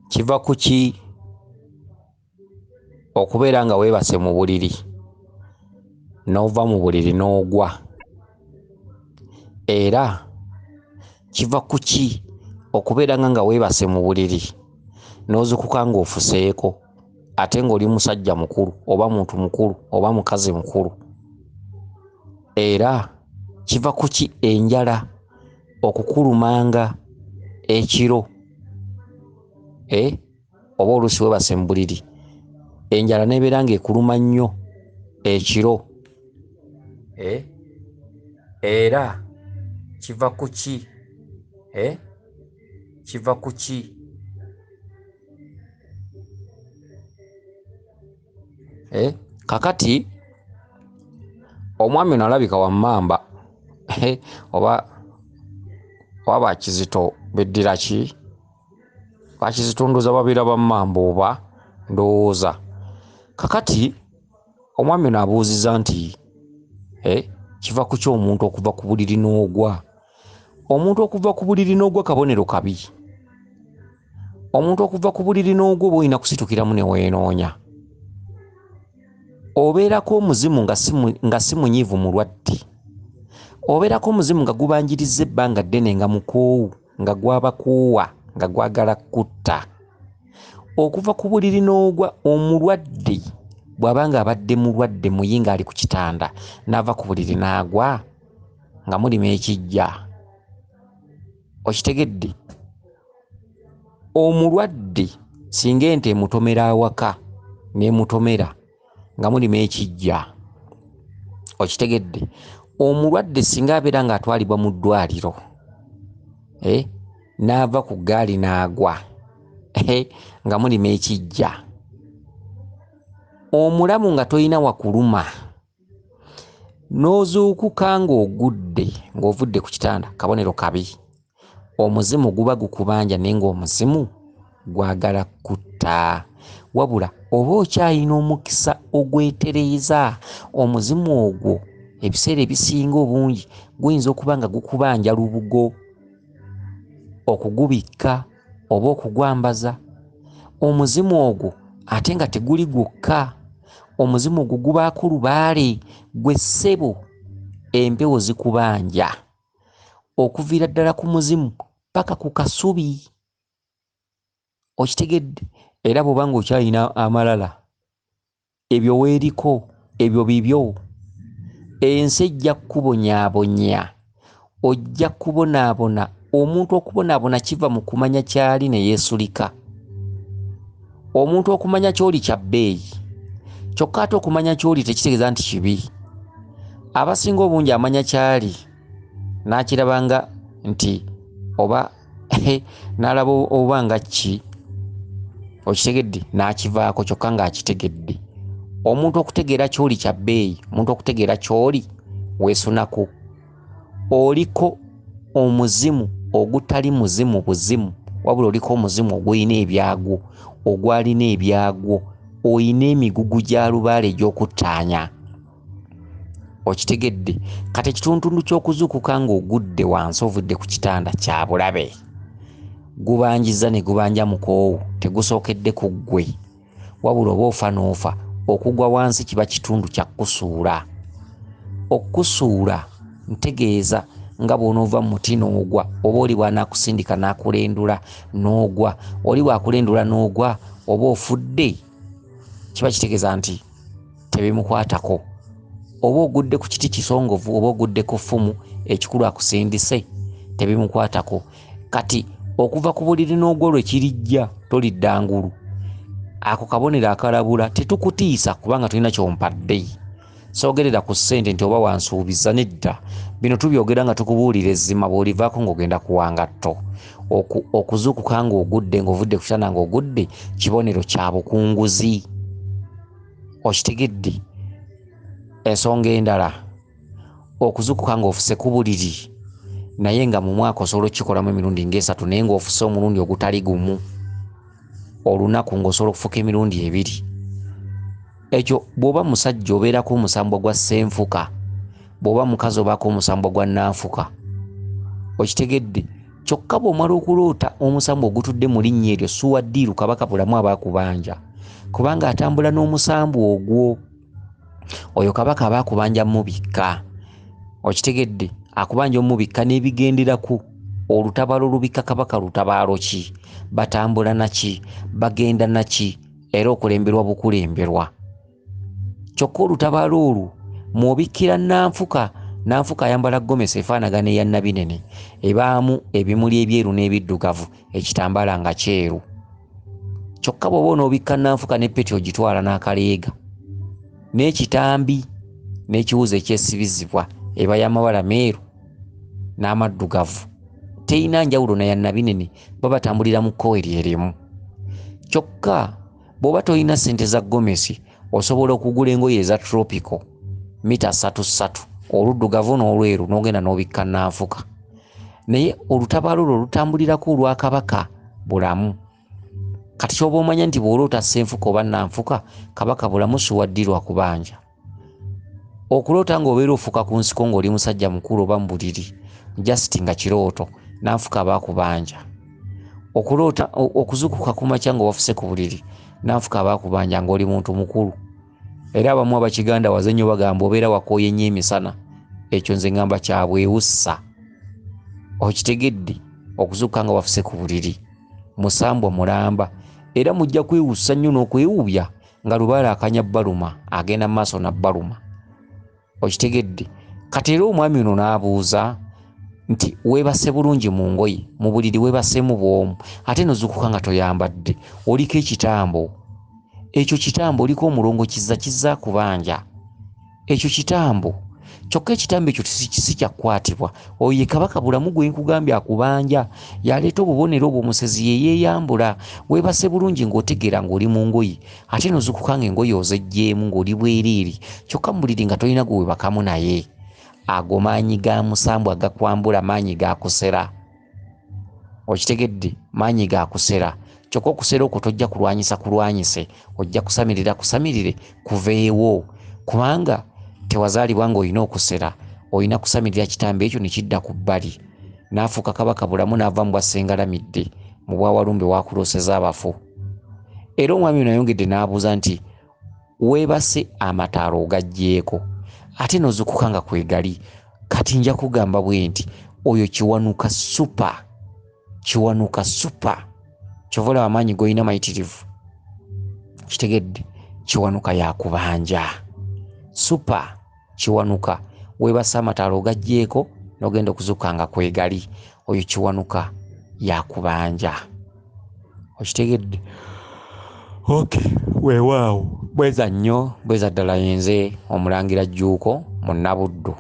kiva ku ki okubeera nga weebase mu buliri n'ova mu buliri n'ogwa? Era kiva ku ki okubeera nga weebase mu buliri n'ozukuka ng'ofuseeko ate ng'oli musajja mukulu oba muntu mukulu oba mukazi mukulu? Era kiva ku ki enjala okukulumanga ekiro oba oluusi weebase mu buliri enjala nebeera ng'ekuluma nnyo ekiro? Era kiva ku ki? Kiva ku ki? Kakati omwami ono alabika wammamba oba Bakizito beddira ki? Bakizitunduza babeera bammamba oba ndowooza. Kakati omwami ono abuuzizza nti kiva ku ki omuntu okuva ku buliri n'ogwa? Omuntu okuva ku buliri n'ogwa kabonero kabi. Omuntu okuva ku buliri n'ogwa oba olina kusitukiramu ne weenoonya. Obeerako omuzimu nga si munyiivu mulwadde. Obeerako omuzimu nga gubanjirizza ebbanga ddene nga mukoowu, nga gwabakoowa, nga gwagala kutta. Okuva ku buliri n'ogwa omulwadde bw'aba nga abadde mulwadde muyinga ali ku kitanda n'ava ku buliri n'agwa nga mulimu ekijja. Okitegedde? Omulwadde singa ente emutomera awaka n'emutomera nga mulimu ekijja. Okitegedde? Omulwadde singa abeera ng'atwalibwa mu ddwaliro n'ava ku ggaali n'agwa nga mulimu ekijja. Omulamu nga toyina wakuluma n'ozuukuka ng'ogudde ng'ovudde ku kitanda kabonero kabi. Omuzimu guba gukubanja naye ng'omuzimu gwagala kutta. Wabula oba okyalina omukisa ogwetereeza, omuzimu ogwo ebiseera ebisinga obungi guyinza okuba nga gukubanja lubugo okugubikka oba okugwambaza. Omuzimu ogwo ate nga teguli gwokka, omuzimu ogwo gubaako lubaale. Gwe ssebo empewo zikubanja okuviira ddala ku muzimu paka ku kasubi. Okitegedde? Era bw'oba nga okyalina amalala ebyo weeriko, ebyo bibyo. Ensi ejja kukubonyaabonya, ojja kubonaabona. Omuntu okubonaabona kiva mu kumanya kyali ne yeesulika. Omuntu okumanya ky'oli kya bbeeyi, kyokka ate okumanya ky'oli tekitegeeza nti kibi. Abasinga obungi amanya kyali n'akirabanga nti oba n'alaba oba nga ki. Okitegedde? N'akivaako kyokka ng'akitegedde. Omuntu okutegeera ky'oli kya bbeeyi, omuntu okutegeera ky'oli weesunako. Oliko omuzimu ogutali muzimu buzimu, wabula oliko omuzimu ogulina ebyagwo, ogwalina ebyagwo. Oyina emigugu gya lubaale egy'okuttaanya. Okitegedde? Kati ekitundu ky'okuzuukuka ng'ogudde wansi ovudde ku kitanda kya bulabe. Gubanjiza ne gubanja mukoowu, tegusookedde ku ggwe. Wabula oba ofa n'ofa, okugwa wansi kiba kitundu kya kusuula. Okusuula ntegeeza nga bw'onoova mu muti n'ogwa, oba oli bw'anaakusindika n'akulendula n'ogwa, oli bw'akulendula n'ogwa oba ofudde, kiba kitegeeza nti tebimukwatako. Oba ogudde ku kiti kisongovu oba ogudde ku ffumu ekikulu akusindise, tebimukwatako. Kati okuva ku buliri n'ogwa lwe kirijja tolidda ngulu, ako kabonero akalabula tetukutiisa kubanga tulina kyompadde. Soogerera ku ssente nti oba wansuubiza, nedda. Bino tubyogera nga tukubuulira ezzima bw'olivaako ng'ogenda kuwa ngatto. Okuzuukuka ng'ogudde ng'ovudde ku kitanda ng'ogudde kibonero kya bukunguzi. Okitegedde? Ensonga endala, okuzuukuka ng'ofuse ku buliri naye nga mu mwaka osobola okukikolamu emirundi ng'esatu naye ng'ofuse omulundi ogutali gumu. Olunaku ng'osobola okufuka emirundi 2. Ekyo bw'oba musajja obeerako omusambwa gwa ssenfuka, bw'oba mukazi obaako omusambwa gwa nnanfuka. Okitegedde? kyokka bw'omala okuloota omusambu ogutudde mu linnya eryo Suwaddiru kabaka bulamu abaakubanja, kubanga atambula n'omusambu ogwo. Oyo kabaka abaakubanja mubikka, okitegedde, akubanja omubikka n'ebigenderaku. Olutabaalo lubikka kabaka lutabaalo ki, batambula naki, bagenda naki, era okulemberwa bukulemberwa. Kyokka olutabaalo olwo mw'obikkira Nanfuka. Nanfuka ayambala gomesi efaanagana eya Nabinene, ebaamu ebimuli ebyeru n'ebiddugavu, ekitambaala nga kyeru. Kyokka bw'oba onoobikka Nanfuka n'eppeti ogitwala n'akaleega n'ekitambi n'ekiwuzi ekyesibizibwa eba y'amabala meeru n'amaddugavu, teyina njawulo na ya Nabinene, babatambulira mu kkowe lyerimu. Kyokka bw'oba toyina ssente za gomesi osobola okugula engoye eza tropical mita 3 oluddugavu n'olweru n'ogenda n'obikka Nanfuka. Naye olutabaalo olwo lutambulirako olwa kabaka bulamu. Kati ky'oba omanya nti bw'oloota Ssenfuka oba Nanfuka, kabaka bulamu Suwaddiru akubanja. Okuloota ng'obeera ofuuka ku nsiko ng'oli musajja mukulu oba mu buliri, just nga kirooto, Nanfuka abaakubanja. Okuloota okuzukuka ku makya ng'owafuse ku buliri, Nanfuka abaakubanja ng'oli muntu mukulu. Era abamu abakiganda wazenyo bagamba obeera wakooye nnyo emisana, ekyo nze ngamba kya bwewussa. Okitegedde, okuzukuka nga wafuse ku buliri, musambwa mulamba, era mujja kwewussa nnyo n'okwewubya nga lubaala akanya bbaluma agenda mu maaso na bbaluma. Okitegedde, kati era omwami ono n'abuuza nti weebase bulungi mu ngoye, mu buliri weebaseemu bw'omu, ate nozukuka nga toyambadde, oliko ekitambo. Ekyo kitambo oliko omulongo kizza kubanja. Ekyo kitambo. Kyokka ekitambo ekyo si kyakwatibwa. Oyo ye kabaka bulamu gwe nkugambye akubanja, yaleeta obubonero obw'omusezi ye yeeyambula. Weebase bulungi ng'otegeera ng'oli mu ngoye, ate nozukuka ng'engoye ozeggyemu ng'oli bwereere, kyokka mu buliri nga tolina gwe weebakamu naye. Ago maanyi ga musambu agakwambula, maanyi ga kusera. Okitegedde, maanyi ga kusera. Kyokka okusera okwo tojja kulwanyise, ojja kusamirire kuveewo, kubanga tewazaalibwa ng'olina okusera, olina kusamirira kitambo ekyo ne kidda ku bbali. N'afuuka kabaka bulamu n'ava mu bwasengalamidde, mu bwa Walumbe wakulooseza abafu. Era omwami ono ayongedde n'abuuza nti weebase amataalo ogaggyeeko, ate nozukuka nga kwegali. Kati nja kugamba bwe nti oyo Kiwanuka Super, Kiwanuka Super. Kyova olaba amaanyi g'olina mayitirivu. Kitegedde, Kiwanuka yakubanja. Super Kiwanuka, weebase amataalo ogaggyeeko n'ogenda okuzukuka nga kwegali, oyo Kiwanuka yakubanja. Okitegedde? Okay, weewaawo. Bweza nnyo, bweza ddala yenze Omulangira Jjuuko mu Nnabuddu.